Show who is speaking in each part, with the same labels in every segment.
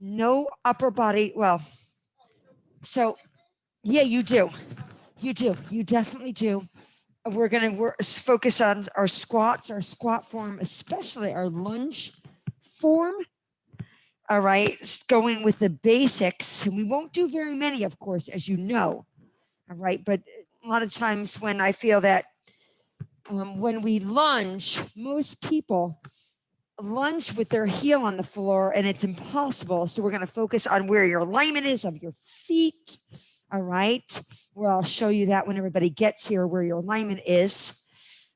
Speaker 1: no upper body. Well, so yeah, you do. You do. You definitely do. We're going to focus on our squats, our squat form, especially our lunge form. All right. Going with the basics. And we won't do very many, of course, as you know. All right. But a lot of times when I feel that when we lunge, most people lunge with their heel on the floor and it's impossible. So we're going to focus on where your alignment is of your feet. All right. Well, I'll show you that when everybody gets here, where your alignment is.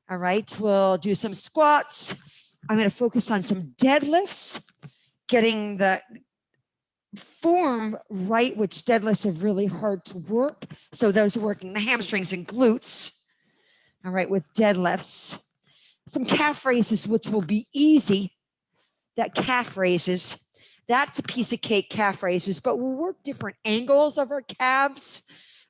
Speaker 1: All right. We'll do some squats. I'm going to focus on some deadlifts, getting the form right, which deadlifts are really hard to work. So those are working the hamstrings and glutes. All right. With deadlifts, some calf raises, which will be easy. That calf raises, that's a piece of cake, calf raises, but we'll work different angles of our calves.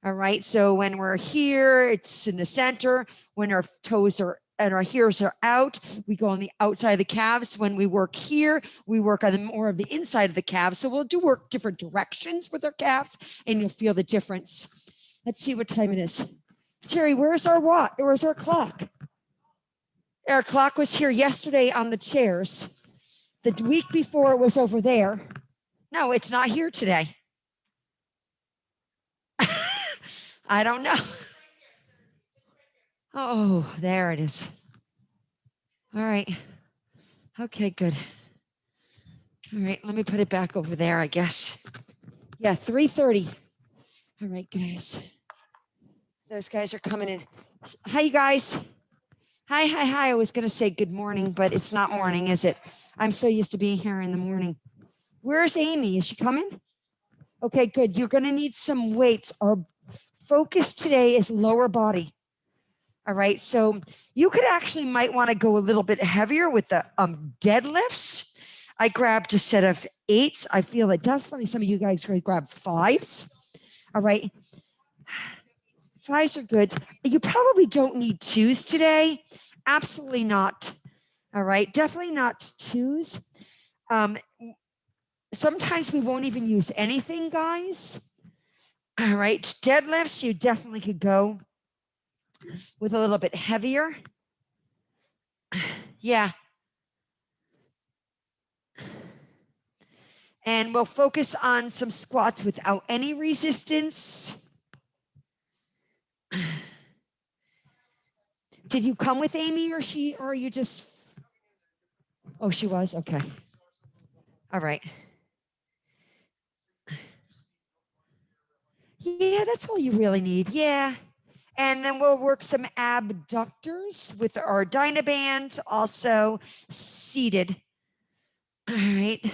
Speaker 1: All right. So when we're here, it's in the center. When our toes are and our heels are out, we go on the outside of the calves. When we work here, we work on the more of the inside of the calves. So we'll do work different directions with our calves and you'll feel the difference. Let's see what time it is. Terry, where's our watch? Where's our clock? Our clock was here yesterday on the chairs. The week before it was over there. No, it's not here today. I don't know. Oh, there it is. All right. Okay, good. All right, let me put it back over there, I guess. Yeah, 3:30. All right, guys. Those guys are coming in. Hi, you guys. Hi. I was going to say good morning, but it's not morning, is it? I'm so used to being here in the morning. Where's Amy? Is she coming? Okay, good. You're going to need some weights. Our focus today is lower body. All right. So you could actually might want to go a little bit heavier with the deadlifts. I grabbed a set of 8s. I feel that definitely some of you guys are going to grab 5s. All right. 5s are good. You probably don't need 2s today. Absolutely not. All right. Definitely not 2s. Sometimes we won't even use anything, guys. All right. Deadlifts, you definitely could go with a little bit heavier. Yeah. And we'll focus on some squats without any resistance. Did you come with Amy or you just, oh, she was, okay. All right. Yeah, that's all you really need, yeah. And then we'll work some abductors with our Dynaband, also seated. All right.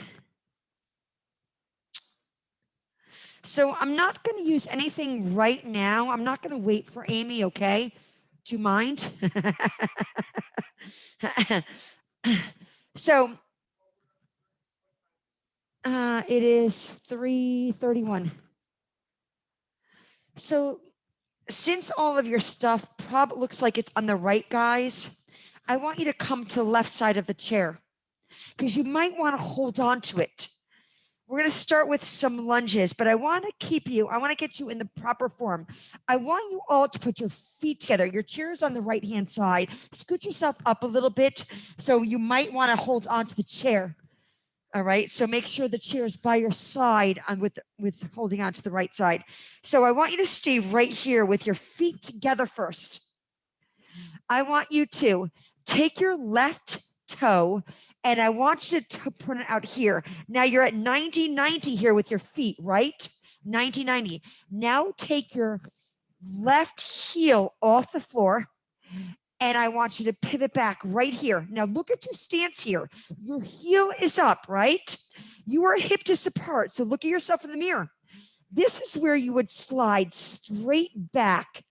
Speaker 1: So I'm not going to use anything right now. I'm not going to wait for Amy, okay? Do you mind? So it is 3:31. So since all of your stuff looks like it's on the right, guys, I want you to come to the left side of the chair because you might want to hold on to it. We're going to start with some lunges, but I want to get you in the proper form. I want you all to put your feet together. Your chair is on the right-hand side. Scoot yourself up a little bit. So you might want to hold on to the chair. All right. So make sure the chair is by your side with holding on to the right side. So I want you to stay right here with your feet together first. I want you to take your left toe and I want you to put it out here. Now you're at 90-90 here with your feet, right? 90-90. Now take your left heel off the floor and I want you to pivot back right here. Now look at your stance here. Your heel is up, right? You are hip distance apart. So look at yourself in the mirror. This is where you would slide straight back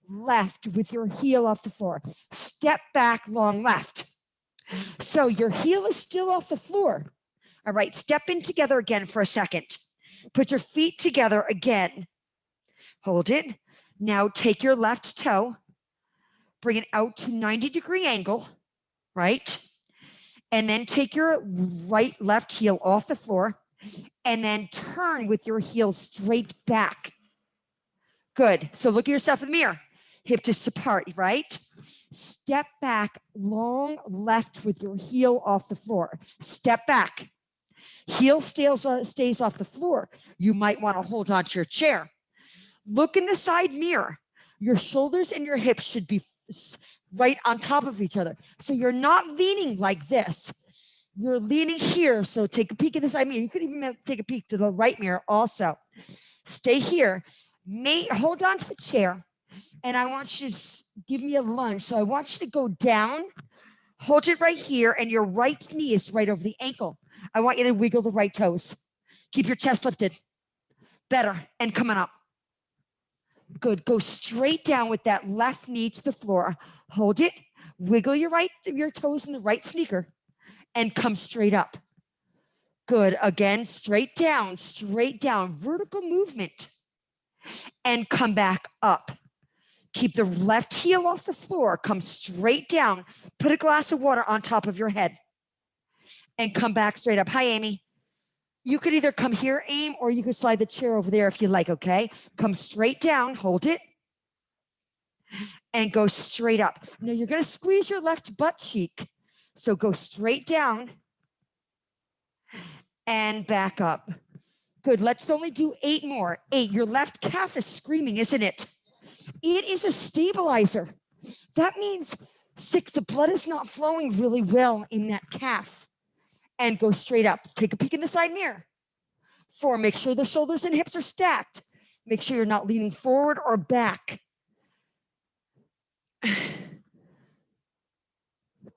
Speaker 1: left with your heel off the floor. Step back long left. So your heel is still off the floor. All right, step in together again for a second. Put your feet together again. Hold it. Now take your left toe, bring it out to 90-degree angle, right? And then take your left heel off the floor. and then turn with your heels straight back. Good. So look at yourself in the mirror. Hip discs apart, right? Step back, long left with your heel off the floor. Step back. Heel stays off the floor. You might want to hold on to your chair. Look in the side mirror. Your shoulders and your hips should be right on top of each other. So you're not leaning like this. You're leaning here. So take a peek at the side mirror. You could even take a peek to the right mirror also. Stay here. Hold on to the chair. And I want you to give me a lunge. So I want you to go down, hold it right here, and your right knee is right over the ankle. I want you to wiggle the right toes. Keep your chest lifted. Better. And coming up. Good. Go straight down with that left knee to the floor. Hold it. Wiggle your toes in the right sneaker and come straight up. Good. Again, straight down, vertical movement, and come back up. Keep the left heel off the floor. Come straight down. Put a glass of water on top of your head and come back straight up. Hi, Amy. You could either come here, aim, or you could slide the chair over there if you like, okay? Come straight down, hold it, and go straight up. Now you're gonna squeeze your left butt cheek. So go straight down and back up. Good, let's only do 8 more. 8, your left calf is screaming, isn't it? It is a stabilizer. That means 6, the blood is not flowing really well in that calf. And go straight up. Take a peek in the side mirror. 4, make sure the shoulders and hips are stacked. Make sure you're not leaning forward or back.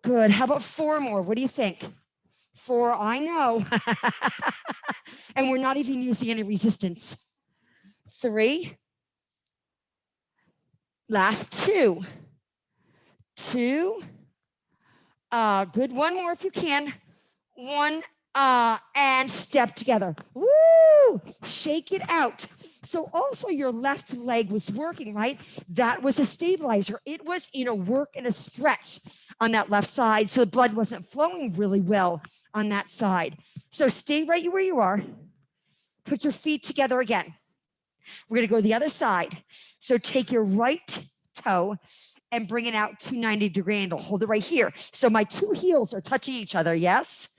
Speaker 1: Good. How about 4 more? What do you think? 4, I know. And we're not even using any resistance. 3. Last 2. 2. Good. 1 more if you can. 1. And step together. Woo! Shake it out. So also your left leg was working, right? That was a stabilizer. It was in a work and a stretch on that left side. So the blood wasn't flowing really well on that side. So stay right where you are. Put your feet together again. We're going to go the other side. So take your right toe and bring it out to 90-degree angle. Hold it right here. So my 2 heels are touching each other. Yes.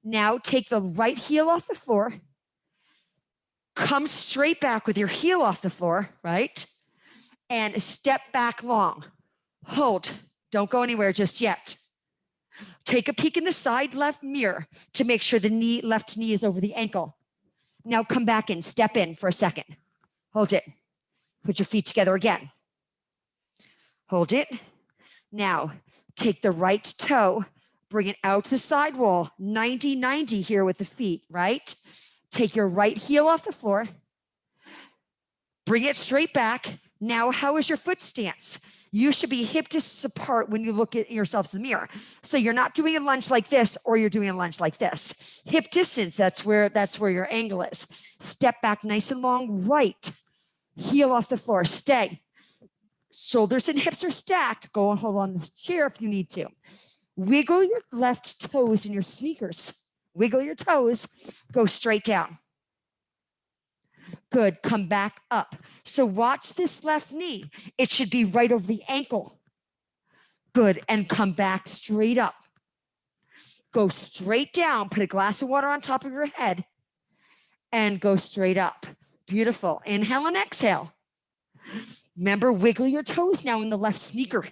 Speaker 1: Now take the right heel off the floor. Come straight back with your heel off the floor, right? And step back long. Hold. Don't go anywhere just yet. Take a peek in the side left mirror to make sure the left knee is over the ankle. Now come back in. Step in for a second. Hold it. Put your feet together again. Hold it. Now take the right toe. Bring it out to the side wall, 90-90 here with the feet, right? Take your right heel off the floor. Bring it straight back. Now, how is your foot stance? You should be hip discs apart when you look at yourself in the mirror. So you're not doing a lunge like this, or you're doing a lunge like this. Hip distance, that's where your angle is. Step back nice and long, right. Heel off the floor, stay. Shoulders and hips are stacked. Go and hold on this chair if you need to. Wiggle your left toes in your sneakers. Wiggle your toes. Go straight down. Good. Come back up. So watch this left knee. It should be right over the ankle. Good. And come back straight up. Go straight down. Put a glass of water on top of your head and go straight up. Beautiful. Inhale and exhale. Remember, wiggle your toes now in the left sneaker.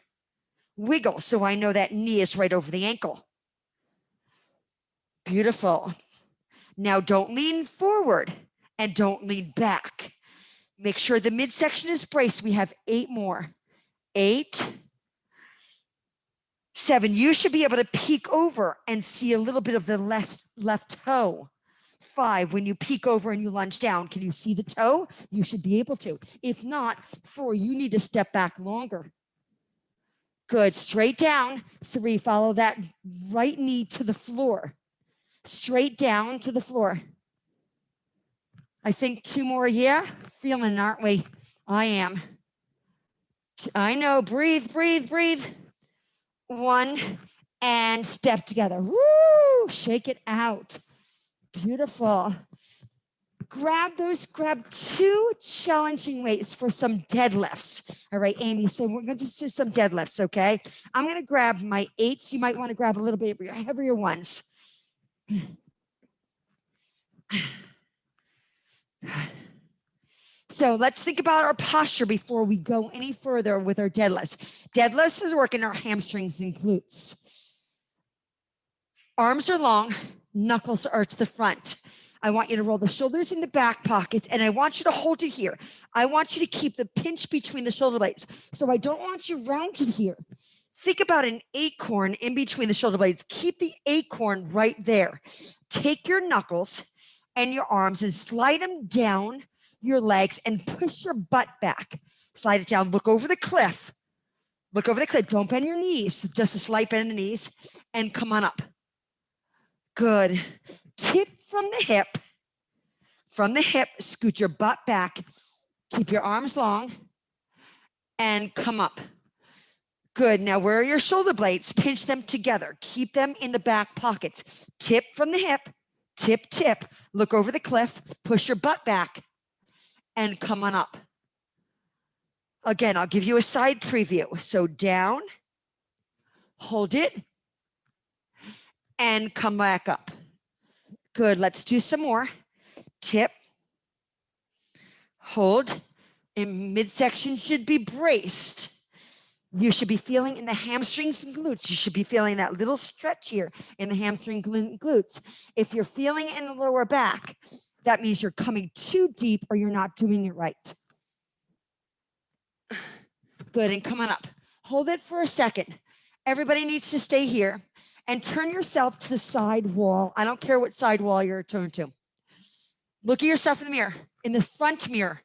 Speaker 1: Wiggle so I know that knee is right over the ankle. Beautiful. Now don't lean forward and don't lean back. Make sure the midsection is braced. We have 8 more. 8, 7. You should be able to peek over and see a little bit of the left toe. 5, when you peek over and you lunge down, can you see the toe? You should be able to. If not, 4, you need to step back longer. Good. Straight down. 3, follow that right knee to the floor. Straight down to the floor. I think 2 more. Yeah. Feeling it, aren't we? I am. I know. Breathe, breathe, breathe. 1 and step together. Woo! Shake it out. Beautiful. grab 2 challenging weights for some deadlifts. All right, Amy, so we're gonna just do some deadlifts, okay? I'm gonna grab my 8s. You might wanna grab a little bit of your heavier ones. So let's think about our posture before we go any further with our deadlifts. Deadlifts is working our hamstrings and glutes. Arms are long, knuckles are to the front. I want you to roll the shoulders in the back pockets, and I want you to hold it here. I want you to keep the pinch between the shoulder blades. So I don't want you rounded here. Think about an acorn in between the shoulder blades. Keep the acorn right there. Take your knuckles and your arms and slide them down your legs and push your butt back. Slide it down. Look over the cliff. Look over the cliff. Don't bend your knees. Just a slight bend in the knees, and come on up. Good. Tip from the hip. From the hip, scoot your butt back. Keep your arms long and come up. Good. Now, where are your shoulder blades? Pinch them together. Keep them in the back pockets. Tip from the hip. Tip, tip. Look over the cliff. Push your butt back and come on up. Again, I'll give you a side preview. So down, hold it, and come back up. Good. Let's do some more. Tip, hold, and midsection should be braced. You should be feeling in the hamstrings and glutes. You should be feeling that little stretch here in the hamstring glutes. If you're feeling it in the lower back, that means you're coming too deep or you're not doing it right. Good, and come on up. Hold it for a second. Everybody needs to stay here and turn yourself to the side wall. I don't care what side wall you're turned to. Look at yourself in the mirror, in the front mirror.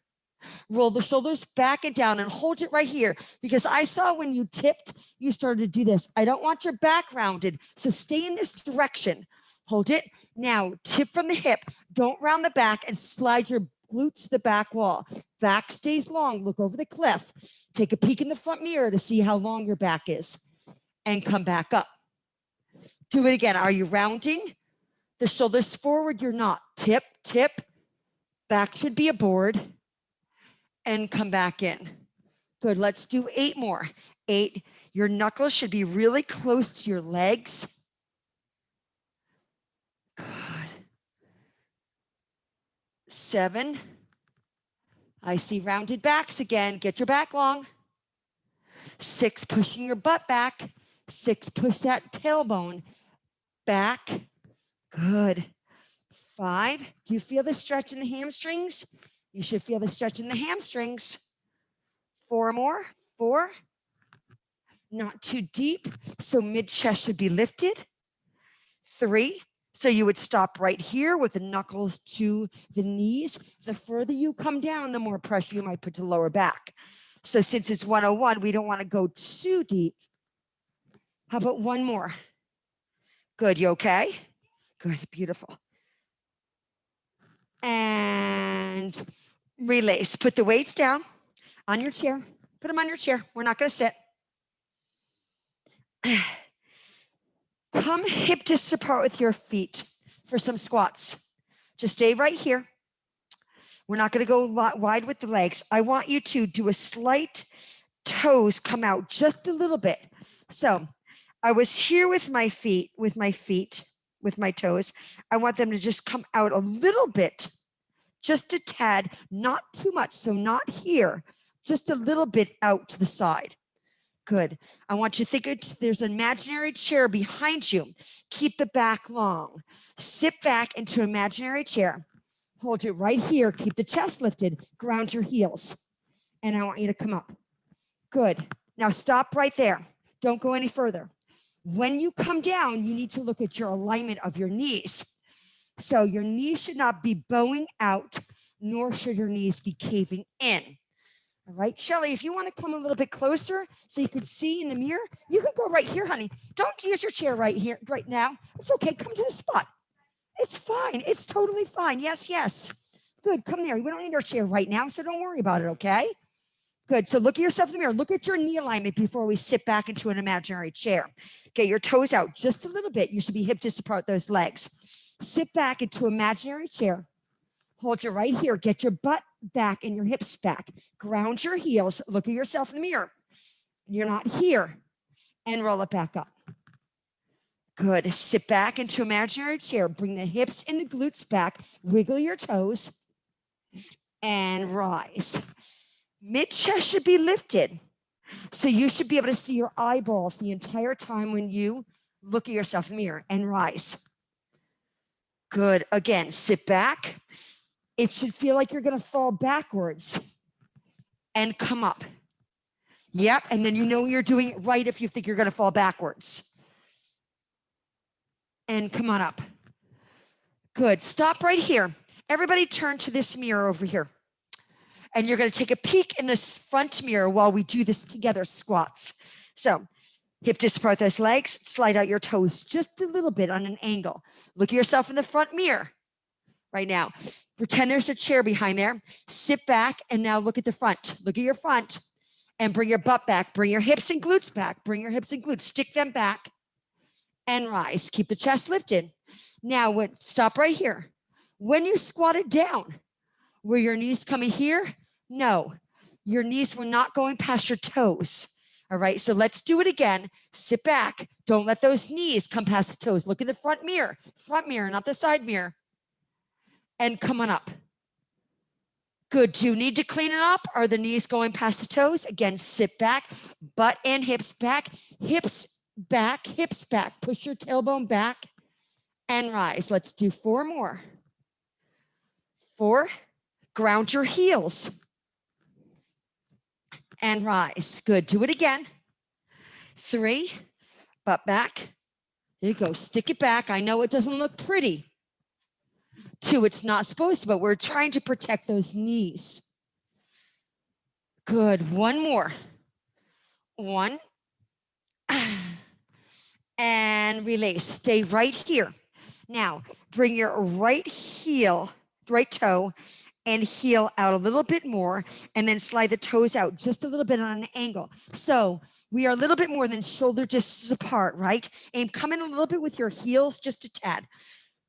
Speaker 1: Roll the shoulders back and down and hold it right here, because I saw when you tipped, you started to do this. I don't want your back rounded, so stay in this direction. Hold it. Now, tip from the hip. Don't round the back and slide your glutes to the back wall. Back stays long. Look over the cliff. Take a peek in the front mirror to see how long your back is and come back up. Do it again. Are you rounding the shoulders forward? You're not. Tip, tip. Back should be a board. And come back in. Good. Let's do 8 more. 8. Your knuckles should be really close to your legs. Good. 7. I see rounded backs again. Get your back long. 6. Pushing your butt back. 6. Push that tailbone back. Good. 5. Do you feel the stretch in the hamstrings? You should feel the stretch in the hamstrings. 4 more. 4. Not too deep, so mid-chest should be lifted. 3. So you would stop right here with the knuckles to the knees. The further you come down, the more pressure you might put to the lower back. So since it's 101, we don't want to go too deep. How about 1 more? Good. You okay? Good. Beautiful. And release. Put the weights down on your chair. Put them on your chair. We're not going to sit. Come hip distance apart with your feet for some squats. Just stay right here. We're not going to go wide with the legs. I want you to do a slight toes come out just a little bit. So I was here with my feet, with my toes. I want them to just come out a little bit. Just a tad, not too much. So not here, just a little bit out to the side. Good. I want you to think there's an imaginary chair behind you. Keep the back long. Sit back into an imaginary chair. Hold it right here. Keep the chest lifted. Ground your heels. And I want you to come up. Good. Now stop right there. Don't go any further. When you come down, you need to look at your alignment of your knees. So your knees should not be bowing out, nor should your knees be caving in. All right, Shelly, if you want to come a little bit closer so you can see in the mirror, you can go right here, honey. Don't use your chair right here, right now. It's okay. Come to the spot. It's fine. It's totally fine. Yes, yes. Good. Come there. We don't need our chair right now, so don't worry about it, okay? Good. So look at yourself in the mirror. Look at your knee alignment before we sit back into an imaginary chair. Get your toes out just a little bit. You should be hip distance apart those legs. Sit back into imaginary chair. Hold you right here. Get your butt back and your hips back. Ground your heels. Look at yourself in the mirror. You're not here. And roll it back up. Good. Sit back into imaginary chair. Bring the hips and the glutes back. Wiggle your toes. And rise. Mid-chest should be lifted. So you should be able to see your eyeballs the entire time when you look at yourself in the mirror. And rise. Good. Again, sit back. It should feel like you're going to fall backwards and come up. Yep. And then you know you're doing it right if you think you're going to fall backwards. And come on up. Good. Stop right here. Everybody turn to this mirror over here. And you're going to take a peek in this front mirror while we do this together, squats. So hip disc apart those legs, slide out your toes just a little bit on an angle. Look at yourself in the front mirror right now. Pretend there's a chair behind there. Sit back and now look at the front. Look at your front and bring your butt back. Bring your hips and glutes back. Bring your hips and glutes. Stick them back and rise. Keep the chest lifted. Now, stop right here. When you squatted down, were your knees coming here? No, your knees were not going past your toes. All right, so let's do it again. Sit back. Don't let those knees come past the toes. Look in the front mirror, not the side mirror. And come on up. Good. Do you need to clean it up? Are the knees going past the toes? Again, sit back, butt and hips back, hips back, hips back. Push your tailbone back and rise. Let's do 4 more. 4, ground your heels and rise. Good. Do it again. 3, butt back. There you go. Stick it back. I know it doesn't look pretty. 2, it's not supposed to, but we're trying to protect those knees. Good. 1 more. 1. And release. Stay right here. Now, bring your right toe and heel out a little bit more, and then slide the toes out just a little bit on an angle. So we are a little bit more than shoulder distance apart, right? And come in a little bit with your heels, just a tad.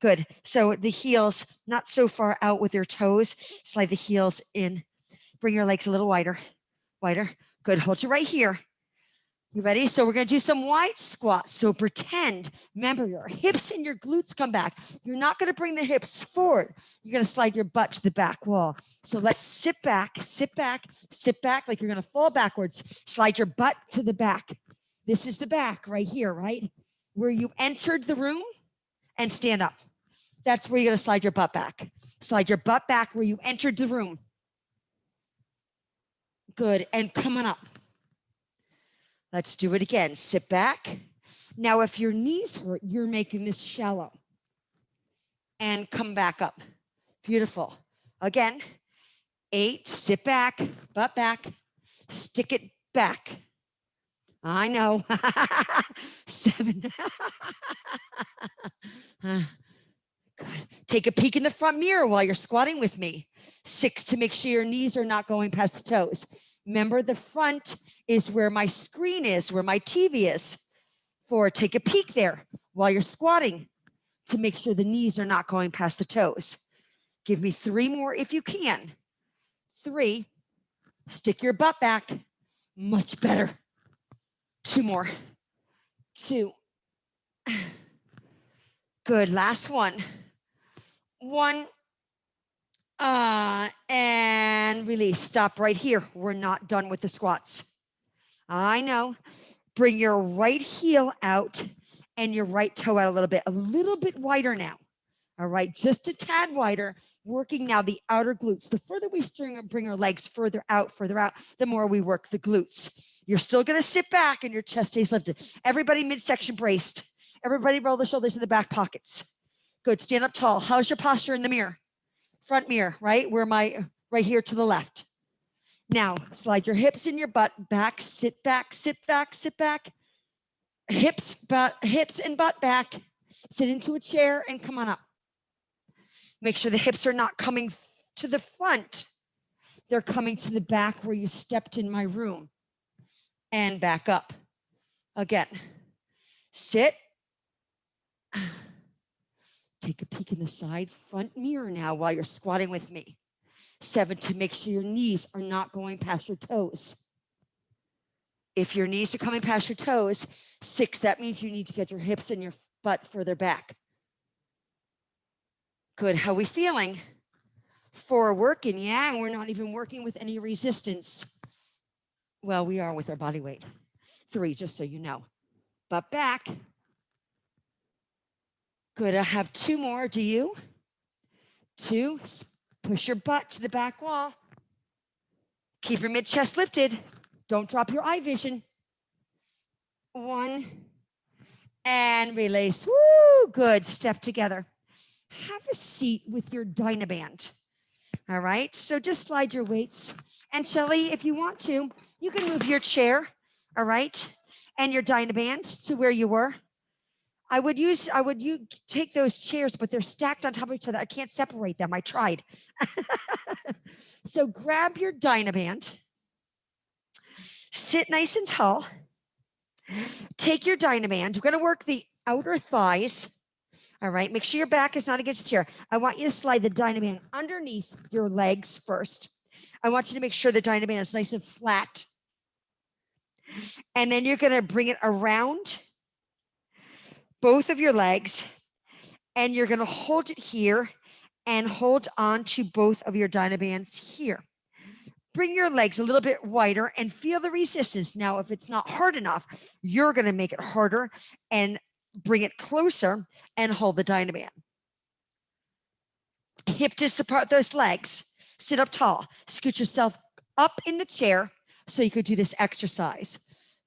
Speaker 1: Good. So the heels not so far out with your toes. Slide the heels in. Bring your legs a little wider. Good. Hold you right here. You ready? So we're going to do some wide squats. So pretend, remember, your hips and your glutes come back. You're not going to bring the hips forward. You're going to slide your butt to the back wall. So let's sit back like you're going to fall backwards. Slide your butt to the back. This is the back right here, right? Where you entered the room and stand up. That's where you're going to slide your butt back. Slide your butt back where you entered the room. Good. And come on up. Let's do it again. Sit back. Now, if your knees hurt, you're making this shallow. And come back up. Beautiful. Again. 8, sit back, butt back, stick it back. I know. 7. Good. Take a peek in the front mirror while you're squatting with me. 6, to make sure your knees are not going past the toes. Remember, the front is where my screen is, where my TV is. 4, take a peek there while you're squatting to make sure the knees are not going past the toes. Give me 3 more if you can. 3, stick your butt back. Much better. 2 more. 2. Good. Last one. 1. And release. Stop right here. We're not done with the squats. I know. Bring your right heel out and your right toe out a little bit wider now. All right, just a tad wider, working now the outer glutes. The further we bring our legs further out, the more we work the glutes. You're still going to sit back and your chest stays lifted. Everybody midsection braced. Everybody roll the shoulders in the back pockets. Good. Stand up tall. How's your posture in the mirror? Front mirror, right? Right here to the left. Now, slide your hips and your butt back. Sit back, sit back, sit back. Hips and butt back. Sit into a chair and come on up. Make sure the hips are not coming to the front. They're coming to the back where you stepped in my room. And back up. Again. Sit. Take a peek in the side front mirror now while you're squatting with me. 7, to make sure your knees are not going past your toes. If your knees are coming past your toes, 6, that means you need to get your hips and your butt further back. Good. How are we feeling? 4, working. Yeah, and we're not even working with any resistance. Well, we are with our body weight. 3, just so you know. But back. Good. I have 2 more. Do you? 2. Push your butt to the back wall. Keep your mid chest lifted. Don't drop your eye vision. 1. And release. Woo! Good. Step together. Have a seat with your Dynaband. All right. So just slide your weights. And Shelly, if you want to, you can move your chair. All right. And your Dynaband to where you were. I would take those chairs, but they're stacked on top of each other. I can't separate them. I tried. So grab your Dynaband. Sit nice and tall. Take your Dynaband. We're going to work the outer thighs. All right. Make sure your back is not against the chair. I want you to slide the Dynaband underneath your legs first. I want you to make sure the Dynaband is nice and flat. And then you're going to bring it around both of your legs. And you're going to hold it here and hold on to both of your Dynabands here. Bring your legs a little bit wider and feel the resistance. Now, if it's not hard enough, you're going to make it harder and bring it closer and hold the Dynaband. Hip disc apart those legs. Sit up tall. Scoot yourself up in the chair so you could do this exercise.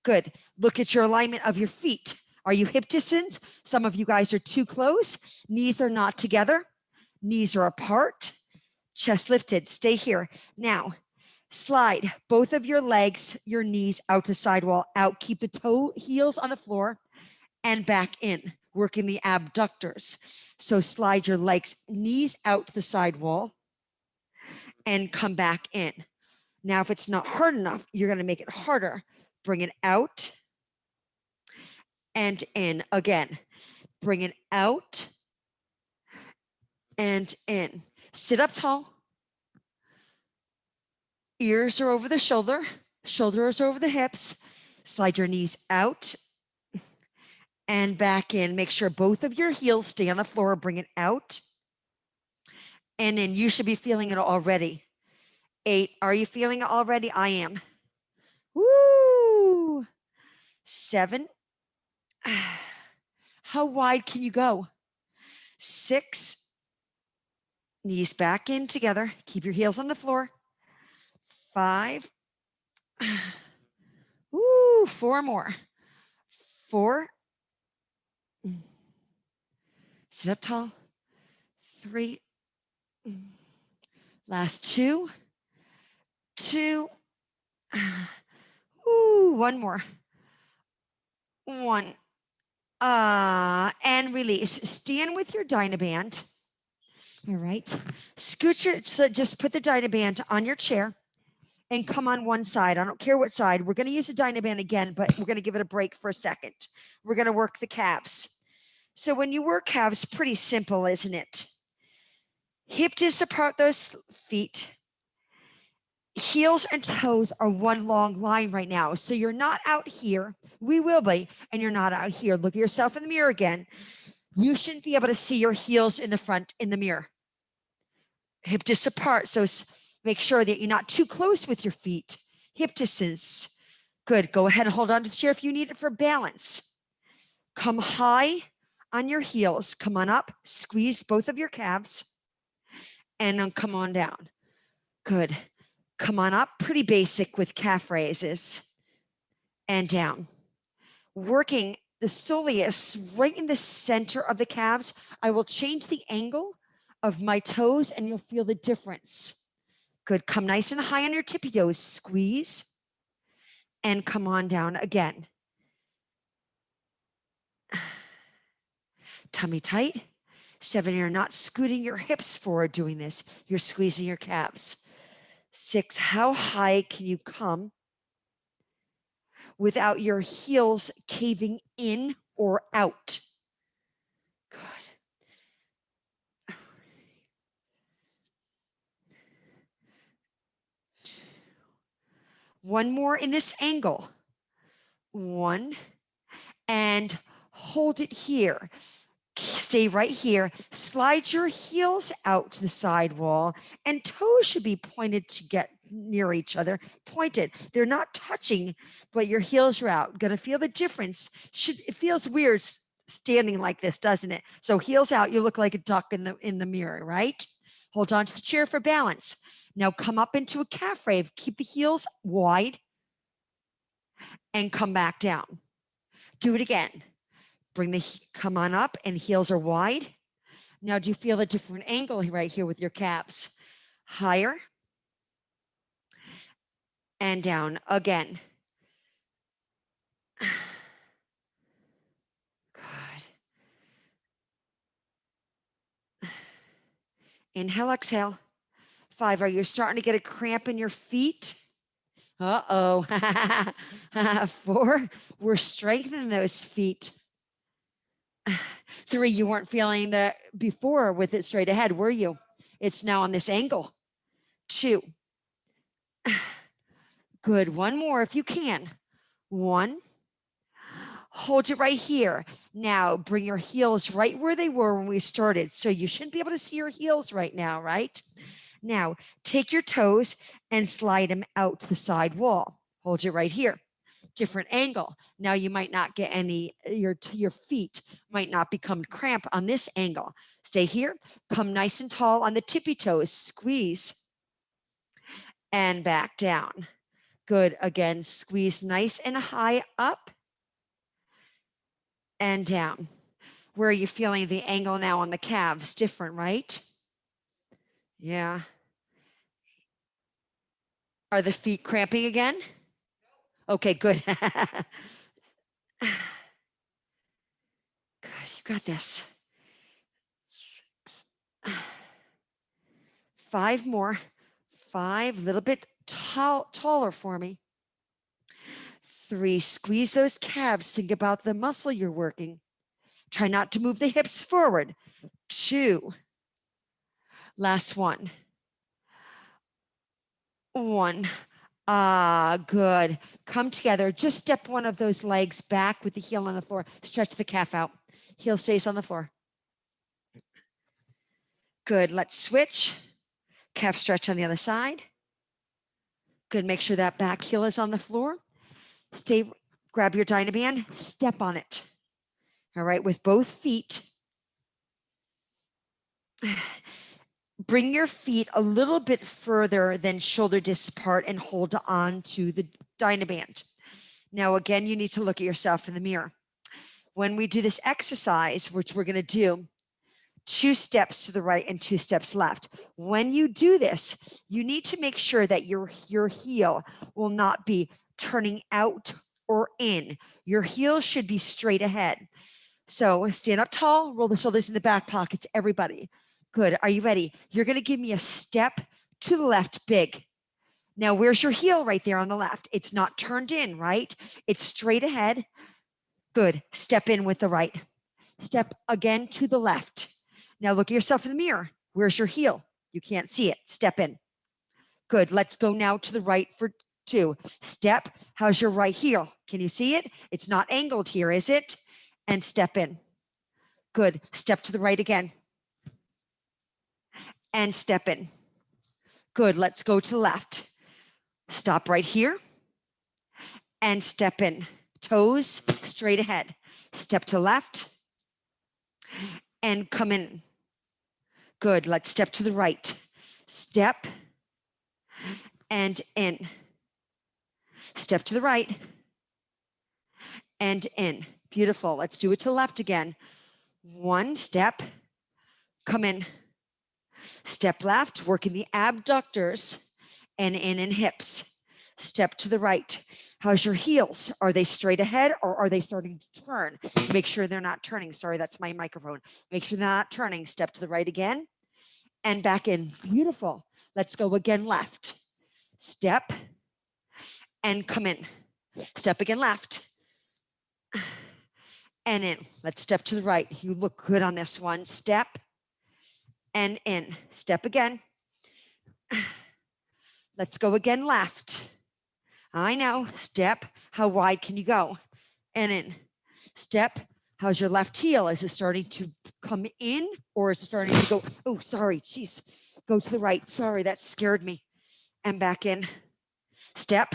Speaker 1: Good. Look at your alignment of your feet. Are you hip distance? Some of you guys are too close. Knees are not together. Knees are apart. Chest lifted. Stay here. Now, slide both of your legs, your knees out to sidewall, out. Keep the toe heels on the floor and back in, working the abductors. So slide your legs, knees out to the sidewall and come back in. Now, if it's not hard enough, you're going to make it harder. Bring it out and in again. Bring it out and in. Sit up tall. Ears are over the shoulder. Shoulders over the hips. Slide your knees out and back in. Make sure both of your heels stay on the floor. Bring it out and in. You should be feeling it already. 8. Are you feeling it already? I am. Woo! 7. How wide can you go? 6. Knees back in together. Keep your heels on the floor. 5. Woo! 4 more. 4. Sit up tall. 3. Last 2. 2. Ooh, 1 more. 1. And release. Stand with your Dynaband. All right. So just put the Dynaband on your chair and come on one side. I don't care what side. We're going to use the Dynaband again, but we're going to give it a break for a second. We're going to work the calves. So when you work calves, pretty simple, isn't it? Hip disc apart those feet. Heels and toes are one long line right now. So you're not out here. We will be, and you're not out here. Look at yourself in the mirror again. You shouldn't be able to see your heels in the front in the mirror. Hip disc apart. So make sure that you're not too close with your feet. Hip distance. Good. Go ahead and hold on to the chair if you need it for balance. Come high on your heels. Come on up. Squeeze both of your calves. And then come on down. Good. Come on up. Pretty basic with calf raises. And down. Working the soleus right in the center of the calves. I will change the angle of my toes and you'll feel the difference. Good. Come nice and high on your tippy toes. Squeeze and come on down again. Tummy tight. 7, you're not scooting your hips forward doing this. You're squeezing your calves. 6, how high can you come without your heels caving in or out? Good. One more in this angle. 1, and hold it here. Stay right here. Slide your heels out to the side wall, and toes should be pointed to get near each other. Pointed. They're not touching, but your heels are out. Gonna feel the difference. It feels weird standing like this, doesn't it? So heels out, you look like a duck in the mirror, right? Hold on to the chair for balance. Now come up into a calf raise. Keep the heels wide and come back down. Do it again. Come on up, and heels are wide. Now, do you feel a different angle right here with your calves? Higher and down again. Good. Inhale, exhale. 5. Are you starting to get a cramp in your feet? Uh-oh. 4. We're strengthening those feet. 3. You weren't feeling that before with it straight ahead, were you? It's now on this angle. 2. Good. 1 more if you can. 1. Hold it right here. Now bring your heels right where they were when we started. So you shouldn't be able to see your heels right now, right? Now take your toes and slide them out to the side wall. Hold it right here. Different angle. Now you might not get any, your feet might not become cramped on this angle. Stay here. Come nice and tall on the tippy toes. Squeeze and back down. Good. Again, squeeze nice and high up and down. Where are you feeling the angle now on the calves? Different, right? Yeah. Are the feet cramping again? Okay, good. Good, you got this. 5 more. 5, a little bit taller for me. 3, squeeze those calves. Think about the muscle you're working. Try not to move the hips forward. 2. Last one. 1. Good. Come together. Just step one of those legs back with the heel on the floor. Stretch the calf out. Heel stays on the floor. Good. Let's switch. Calf stretch on the other side. Good. Make sure that back heel is on the floor. Grab your Dynaband, step on it. All right, with both feet. Bring your feet a little bit further than shoulder disc apart and hold on to the Dynaband. Now, again, you need to look at yourself in the mirror. When we do this exercise, which we're going to do, 2 steps to the right and 2 steps left. When you do this, you need to make sure that your heel will not be turning out or in. Your heel should be straight ahead. So stand up tall, roll the shoulders in the back pockets, everybody. Good. Are you ready? You're going to give me a step to the left, big. Now, where's your heel right there on the left? It's not turned in, right? It's straight ahead. Good. Step in with the right. Step again to the left. Now look at yourself in the mirror. Where's your heel? You can't see it. Step in. Good. Let's go now to the right for 2. Step. How's your right heel? Can you see it? It's not angled here, is it? And step in. Good. Step to the right again. And step in. Good. Let's go to the left. Stop right here. And step in. Toes straight ahead. Step to left. And come in. Good. Let's step to the right. Step and in. Step to the right and in. Beautiful. Let's do it to the left again. 1 step. Come in. Step left, working the abductors and in and hips. Step to the right. How's your heels? Are they straight ahead or are they starting to turn? Make sure they're not turning. Sorry, that's my microphone. Make sure they're not turning. Step to the right again and back in. Beautiful. Let's go again left. Step and come in. Step again left and in. Let's step to the right. You look good on this one. Step and in. Step again. Let's go again left. I know. Step. How wide can you go? And in. Step. How's your left heel? Is it starting to come in or is it starting to go? Oh, sorry. Jeez. Go to the right. Sorry, that scared me. And back in. Step.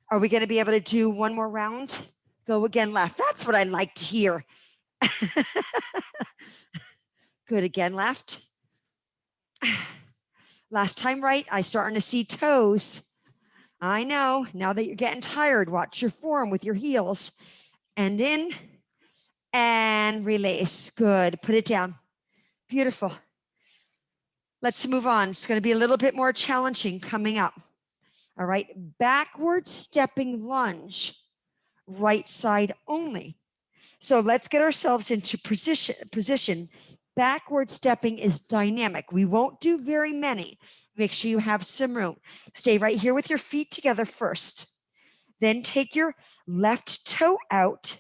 Speaker 1: Are we going to be able to do one more round? Go again left. That's what I like to hear. Good. Again left. Last time right. I starting to see toes. I know. Now that you're getting tired, watch your form with your heels. And in and release. Good. Put it down. Beautiful. Let's move on. It's going to be a little bit more challenging coming up. All right. Backward stepping lunge, right side only. So let's get ourselves into position. Backward stepping is dynamic. We won't do very many. Make sure you have some room. Stay right here with your feet together first. Then take your left toe out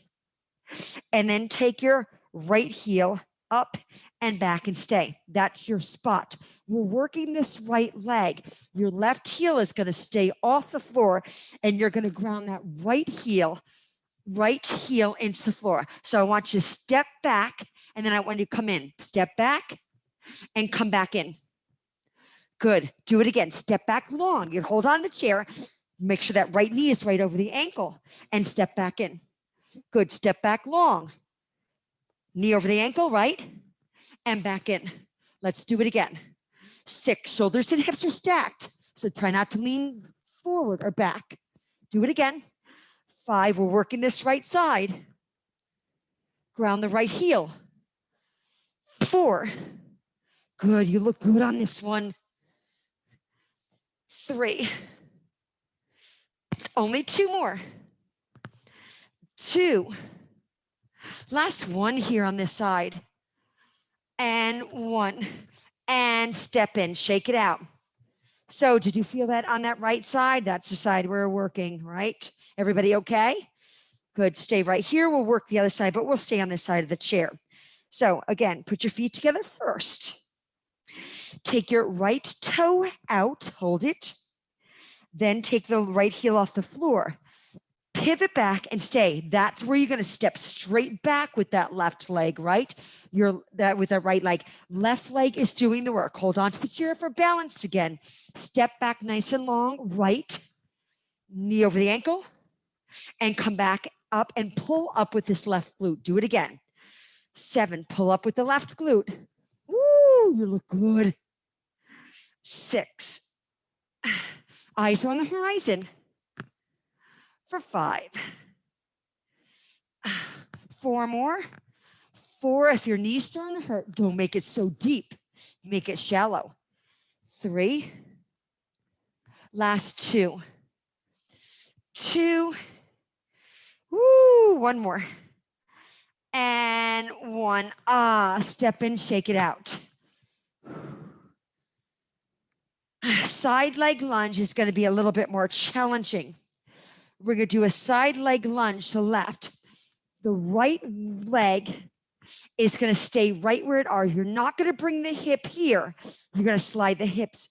Speaker 1: and then take your right heel up and back and stay. That's your spot. We're working this right leg. Your left heel is going to stay off the floor and you're going to ground that right heel into the floor. So I want you to step back and then I want you to come in. Step back and come back in. Good. Do it again. Step back long. You hold on to the chair. Make sure that right knee is right over the ankle and step back in. Good. Step back long. Knee over the ankle, right? And back in. Let's do it again. 6. Shoulders and hips are stacked. So try not to lean forward or back. Do it again. 5. We're working this right side. Ground the right heel. 4. Good. You look good on this one. 3. Only 2 more. 2. Last one here on this side. And 1. And step in. Shake it out. So did you feel that on that right side? That's the side we're working, right? Everybody okay? Good. Stay right here. We'll work the other side, but we'll stay on this side of the chair. So again, put your feet together first. Take your right toe out. Hold it. Then take the right heel off the floor. Pivot back and stay. That's where you're going to step straight back with that left leg, right? With that right leg. Left leg is doing the work. Hold on to the chair for balance again. Step back nice and long, right. Knee over the ankle and come back up and pull up with this left glute. Do it again. 7, pull up with the left glute. Woo, you look good. 6, eyes on the horizon. For 5. 4 more. 4, if your knee's starting to hurt, don't make it so deep. Make it shallow. 3. Last 2. 2. Woo, 1 more. And 1. Step in, shake it out. Side leg lunge is going to be a little bit more challenging. We're going to do a side leg lunge to left. The right leg is going to stay right where it is. You're not going to bring the hip here. You're going to slide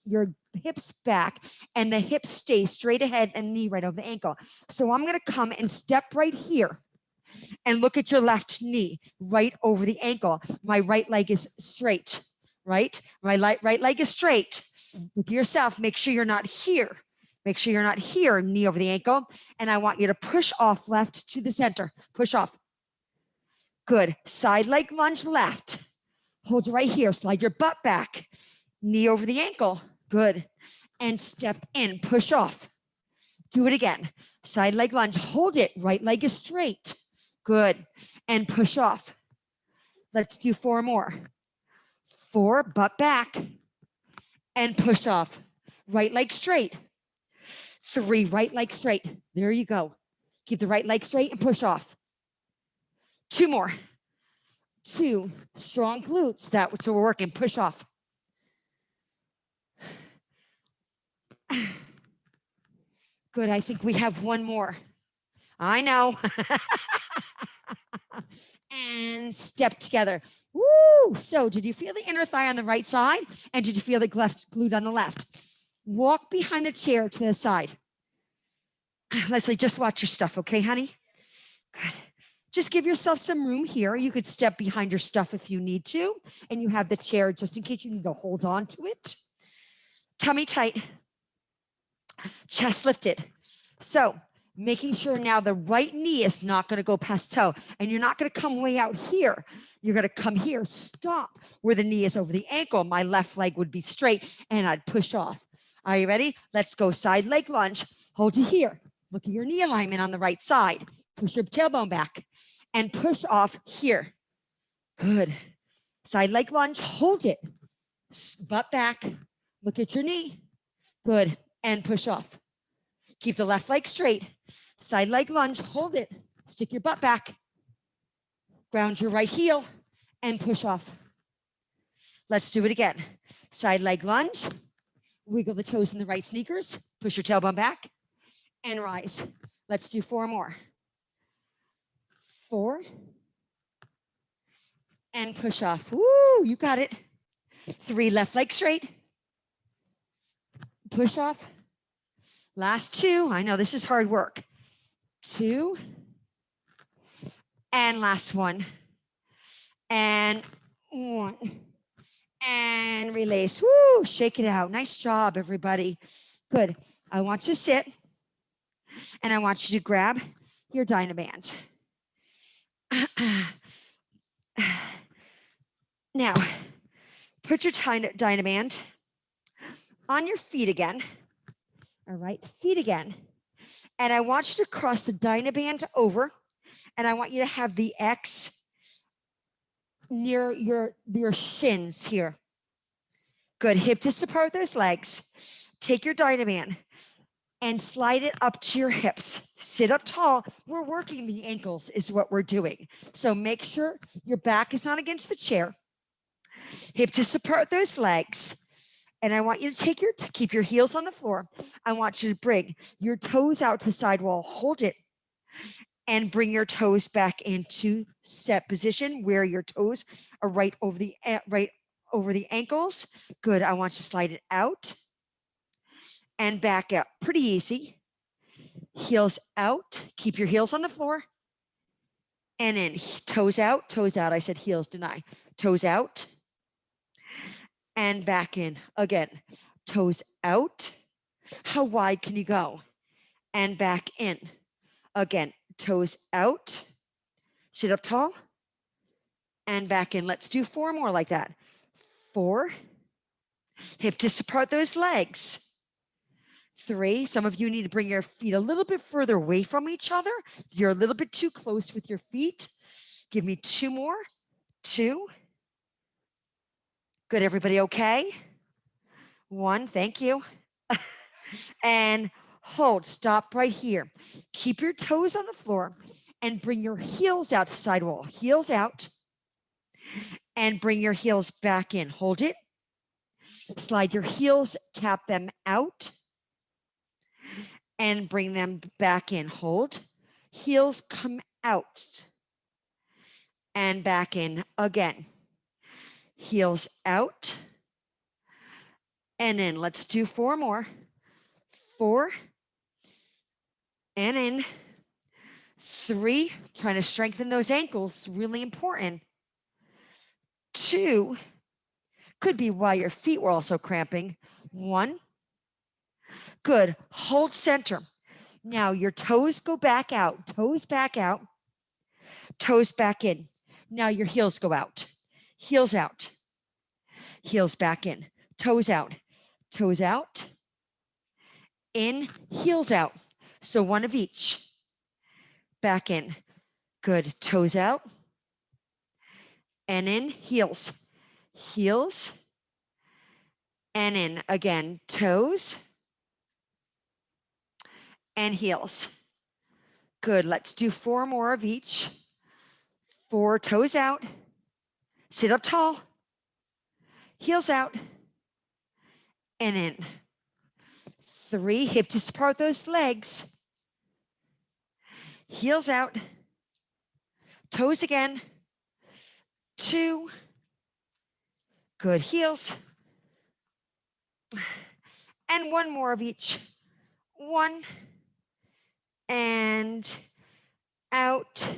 Speaker 1: your hips back, and the hips stay straight ahead and knee right over the ankle. So I'm going to come and step right here and look at your left knee right over the ankle. My right leg is straight, right? My right leg is straight. Look at yourself. Make sure you're not here. Make sure you're not here, knee over the ankle. And I want you to push off left to the center. Push off. Good. Side leg lunge left. Hold right here. Slide your butt back. Knee over the ankle. Good. And step in. Push off. Do it again. Side leg lunge. Hold it. Right leg is straight. Good. And push off. Let's do 4 more. 4, butt back. And push off. Right leg straight. 3, right leg straight. There you go. Keep the right leg straight and push off. 2 more. 2, strong glutes. That's what we're working. Push off. Good. I think we have 1 more. I know. And step together. Woo! So did you feel the inner thigh on the right side? And did you feel the left glute on the left? Walk behind the chair to the side. Leslie, just watch your stuff, okay, honey? Good. Just give yourself some room here. You could step behind your stuff if you need to, and you have the chair just in case you need to hold on to it. Tummy tight, chest lifted. So making sure now the right knee is not going to go past toe, and you're not going to come way out here. You're going to come here, stop where the knee is over the ankle. My left leg would be straight, and I'd push off. Are you ready? Let's go side leg lunge. Hold it here. Look at your knee alignment on the right side. Push your tailbone back and push off here. Good. Side leg lunge, hold it. Butt back. Look at your knee. Good. And push off. Keep the left leg straight. Side leg lunge, hold it. Stick your butt back. Ground your right heel and push off. Let's do it again. Side leg lunge. Wiggle the toes in the right sneakers. Push your tailbone back and rise. Let's do 4 more. 4. And push off. Woo, you got it. 3, left leg straight. Push off. Last 2. I know this is hard work. 2. And last 1. And 1. And release. Woo, shake it out. Nice job, everybody. Good. I want you to sit, and I want you to grab your Dynaband. Now, put your Dynaband on your feet again. All right, feet again. And I want you to cross the Dynaband over, and I want you to have the X near your shins here. Good. Hip distance apart those legs. Take your Dynaband and slide it up to your hips. Sit up tall. We're working the ankles is what we're doing. So make sure your back is not against the chair. Hip distance apart those legs. And I want you to keep your heels on the floor. I want you to bring your toes out to side wall. Hold it. And bring your toes back into set position where your toes are right over the ankles. Good. I want you to slide it out and back up. Pretty easy. Heels out. Keep your heels on the floor. And in. Toes out. Toes out. I said heels, didn't I? Toes out. And back in. Again. Toes out. How wide can you go? And back in. Again. Toes out. Sit up tall. And back in. Let's do 4 more like that. 4. Hip distance apart those legs. 3. Some of you need to bring your feet a little bit further away from each other. You're a little bit too close with your feet. Give me 2 more. 2. Good. Everybody okay? 1. Thank you. And hold. Stop right here. Keep your toes on the floor and bring your heels out to side wall. Heels out. And bring your heels back in. Hold it. Slide your heels. Tap them out. And bring them back in. Hold. Heels come out. And back in again. Heels out. And in. Let's do 4 more. 4. And in. 3. Trying to strengthen those ankles. Really important. 2. Could be why your feet were also cramping. 1. Good. Hold center. Now your toes go back out. Toes back out. Toes back in. Now your heels go out. Heels out. Heels back in. Toes out. Toes out. In. Heels out. So 1 of each. Back in. Good. Toes out. And in. Heels. Heels. And in. Again. Toes. And heels. Good. Let's do 4 more of each. 4. Toes out. Sit up tall. Heels out. And in. 3. Hip distance apart those legs. Heels out. Toes again. 2. Good. Heels. And 1 more of each. 1. and out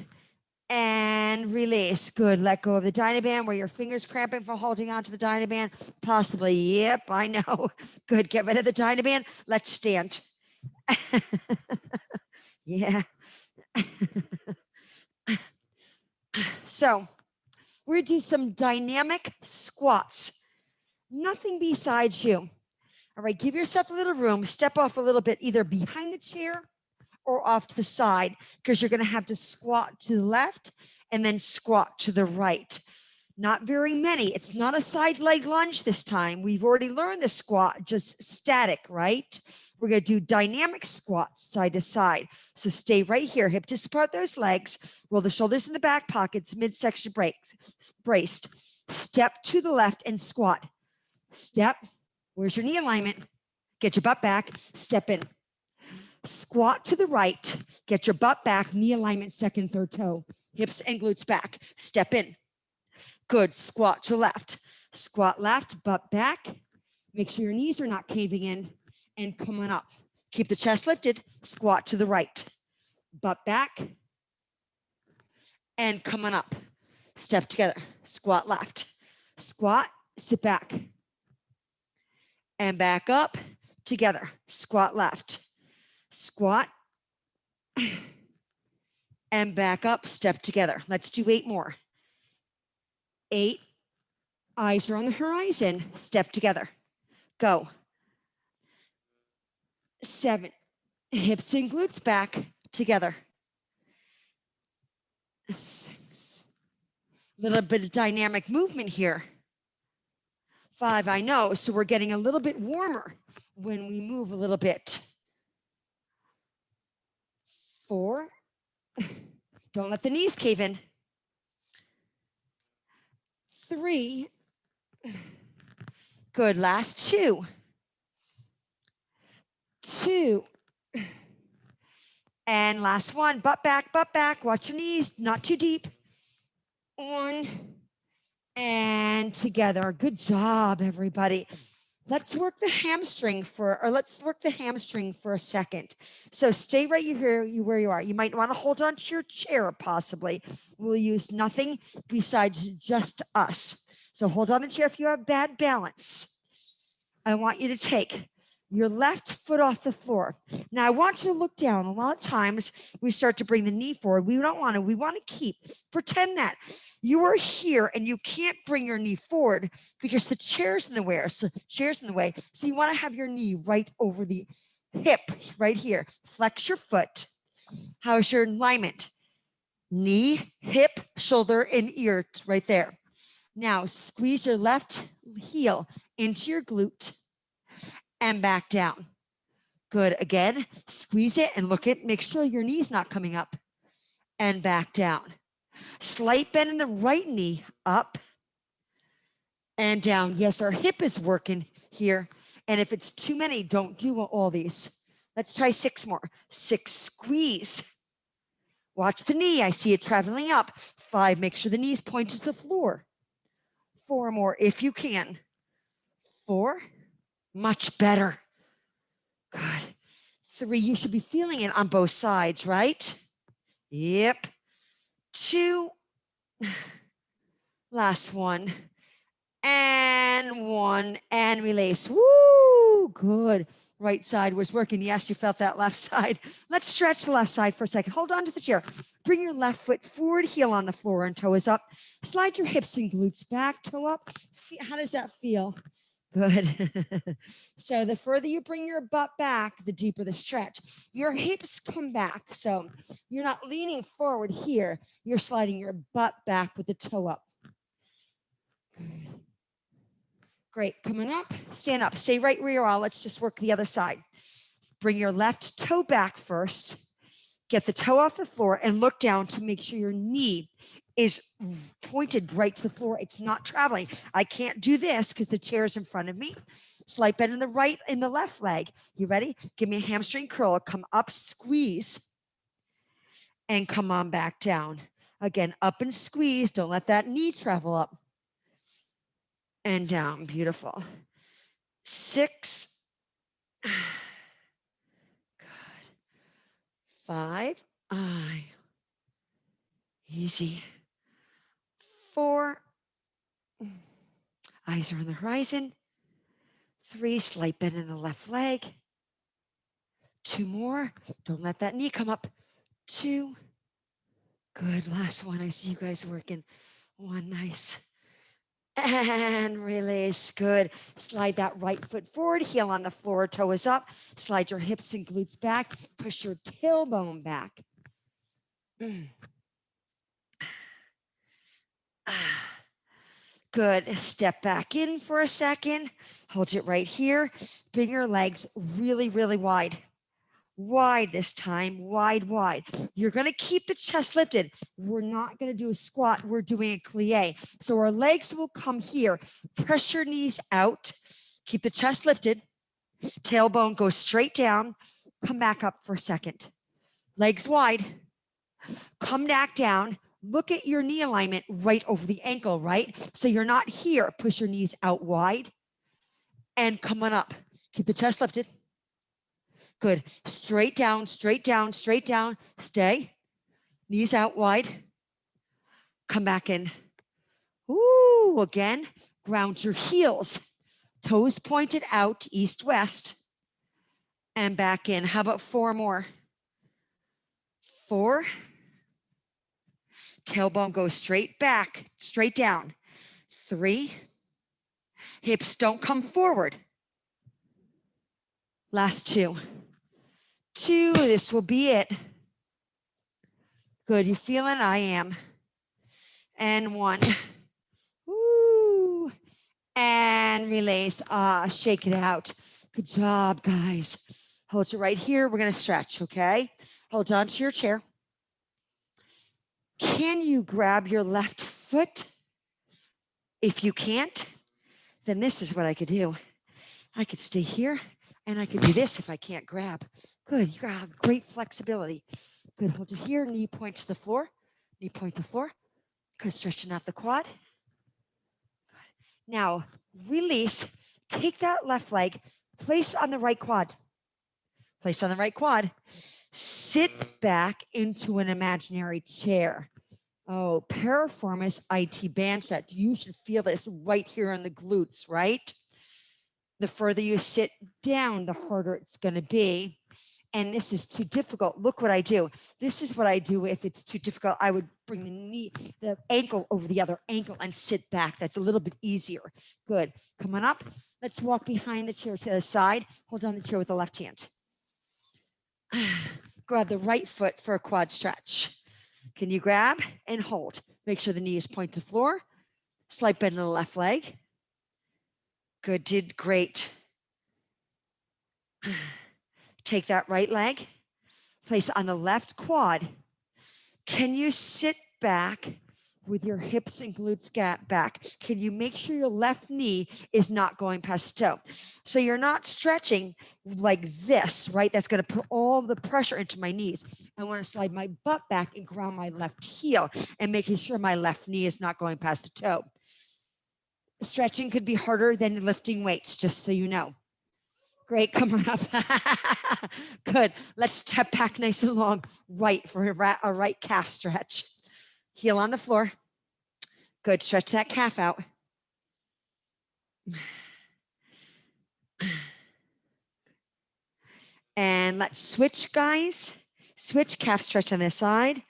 Speaker 1: and release. Good. Let go of the Dynaband. Were your fingers cramping from holding on to the Dynaband? Possibly. Yep, I know. Good. Get rid of the Dynaband. Let's stand. Yeah. So we're going to do some dynamic squats. Nothing besides you. All right. Give yourself a little room. Step off a little bit, either behind the chair or off to the side, because you're going to have to squat to the left and then squat to the right. Not very many. It's not a side leg lunge this time. We've already learned the squat, just static, right? We're going to do dynamic squats side to side. So stay right here, hip distance apart those legs, roll the shoulders in the back pockets, midsection braced. Step to the left and squat. Step. Where's your knee alignment? Get your butt back, step in. Squat to the right, get your butt back, knee alignment, second, third toe, hips and glutes back, step in. Good. Squat to left, squat left, butt back. Make sure your knees are not caving in and come on up. Keep the chest lifted, squat to the right, butt back and come on up. Step together, squat left, squat, sit back and back up together, squat left, squat and back up, step together. Let's do 8 more. 8, eyes are on the horizon, step together, go. 7, hips and glutes back together. 6, little bit of dynamic movement here. 5, I know, so we're getting a little bit warmer when we move a little bit. 4, don't let the knees cave in. 3, good, last 2. 2, and last 1, butt back, watch your knees, not too deep. 1, and together. Good job, everybody. Let's work the hamstring for a second. So stay right here where you are. You might want to hold on to your chair, possibly. We'll use nothing besides just us. So hold on to the chair if you have bad balance. I want you to take your left foot off the floor. Now I want you to look down. A lot of times we start to bring the knee forward. We want to pretend that you are here and you can't bring your knee forward because the chair's in the way. So you want to have your knee right over the hip right here. Flex your foot. How's your alignment? Knee, hip, shoulder, and ear right there. Now squeeze your left heel into your glute and back down. Good. Again, squeeze it and make sure your knee's not coming up and back down. Slight bend in the right knee, up and down. Yes, our hip is working here. And if it's too many, don't do all these. Let's try 6 more. 6, squeeze. Watch the knee. I see it traveling up. 5, make sure the knees point to the floor. 4 more if you can. 4, much better. Good. 3, you should be feeling it on both sides, right? Yep. 2, last 1, and 1, and release. Woo, good. Right side was working. Yes, you felt that left side. Let's stretch the left side for a second. Hold on to the chair. Bring your left foot forward, heel on the floor, and toe is up. Slide your hips and glutes back, toe up. How does that feel? Good. So the further you bring your butt back, the deeper the stretch. Your hips come back. So you're not leaning forward here. You're sliding your butt back with the toe up. Good. Great. Coming up, stand up. Stay right where you are. Let's just work the other side. Bring your left toe back first. Get the toe off the floor and look down to make sure your knee is pointed right to the floor. It's not traveling. I can't do this because the chair is in front of me. Slight bend in the left leg. You ready? Give me a hamstring curl. Come up, squeeze, and come on back down. Again, up and squeeze. Don't let that knee travel up and down. Beautiful. 6. Good. 5. Easy. 4. Eyes are on the horizon. 3. Slight bend in the left leg. 2 more. Don't let that knee come up. 2. Good. Last one. I see you guys working. 1. Nice. And release. Good. Slide that right foot forward. Heel on the floor. Toe is up. Slide your hips and glutes back. Push your tailbone back. Good. Step back in for a second. Hold it right here. Bring your legs really, really wide. Wide this time. Wide, wide. You're going to keep the chest lifted. We're not going to do a squat. We're doing a plie. So our legs will come here. Press your knees out. Keep the chest lifted. Tailbone goes straight down. Come back up for a second. Legs wide. Come back down. Look at your knee alignment right over the ankle, right? So you're not here. Push your knees out wide and come on up. Keep the chest lifted. Good. Straight down, straight down, straight down. Stay. Knees out wide. Come back in. Ooh, again. Ground your heels. Toes pointed out, east, west. And back in. How about 4 more? 4. Tailbone goes straight back, straight down. 3. Hips don't come forward. Last 2. 2. This will be it. Good. You feeling? I am. And 1. Woo. And release. Shake it out. Good job, guys. Hold it right here. We're going to stretch, okay? Hold on to your chair. Can you grab your left foot? If you can't, then this is what I could do. I could stay here and I could do this if I can't grab. Good. You have great flexibility. Good. Hold it here. Knee point to the floor. Knee point to the floor. Good. Stretching out the quad. Good. Now, release. Take that left leg. Place on the right quad. Place on the right quad. Sit back into an imaginary chair. Oh, piriformis IT band stretch. You should feel this right here in the glutes, right? The further you sit down, the harder it's going to be. And this is too difficult. Look what I do. This is what I do if it's too difficult. I would bring the knee, the ankle over the other ankle and sit back. That's a little bit easier. Good. Come on up. Let's walk behind the chair to the side. Hold on the chair with the left hand. Grab the right foot for a quad stretch. Can you grab and hold? Make sure the knees point to floor. Slight bend in the left leg. Good, did great. Take that right leg, place on the left quad. Can you sit back with your hips and glutes back? Can you make sure your left knee is not going past the toe? So you're not stretching like this, right? That's going to put all the pressure into my knees. I want to slide my butt back and ground my left heel and making sure my left knee is not going past the toe. Stretching could be harder than lifting weights, just so you know. Great, come on up. Good. Let's step back nice and long. Right for a right calf stretch. Heel on the floor. Good. Stretch that calf out. And let's switch, guys. Switch calf stretch on this side.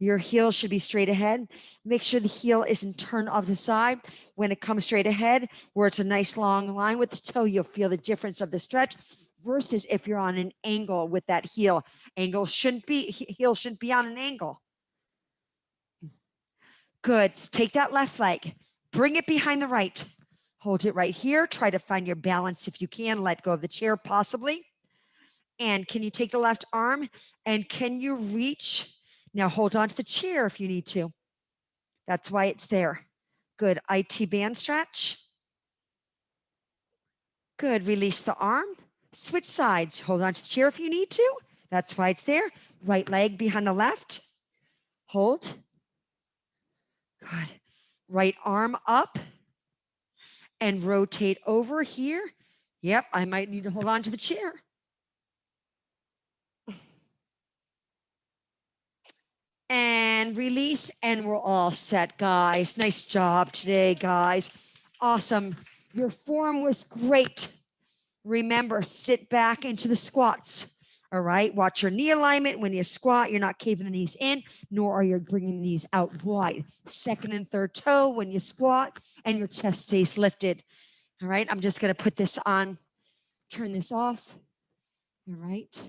Speaker 1: Your heel should be straight ahead. Make sure the heel isn't turned off the side. When it comes straight ahead, where it's a nice long line with the toe, you'll feel the difference of the stretch versus if you're on an angle with that heel. Heel shouldn't be on an angle. Good. Take that left leg. Bring it behind the right. Hold it right here. Try to find your balance if you can. Let go of the chair possibly. And can you take the left arm and can you reach? Now hold on to the chair if you need to. That's why it's there. Good. IT band stretch. Good. Release the arm. Switch sides. Hold on to the chair if you need to. That's why it's there. Right leg behind the left. Hold. Good. Right arm up and rotate over here. Yep, I might need to hold on to the chair. and release, and we're all set, guys. Nice job today, guys. Awesome. Your form was great. Remember, sit back into the squats. All right. Watch your knee alignment. When you squat, you're not caving the knees in, nor are you bringing the knees out wide. Second and third toe when you squat, and your chest stays lifted. All right. I'm just going to put this on, turn this off. All right.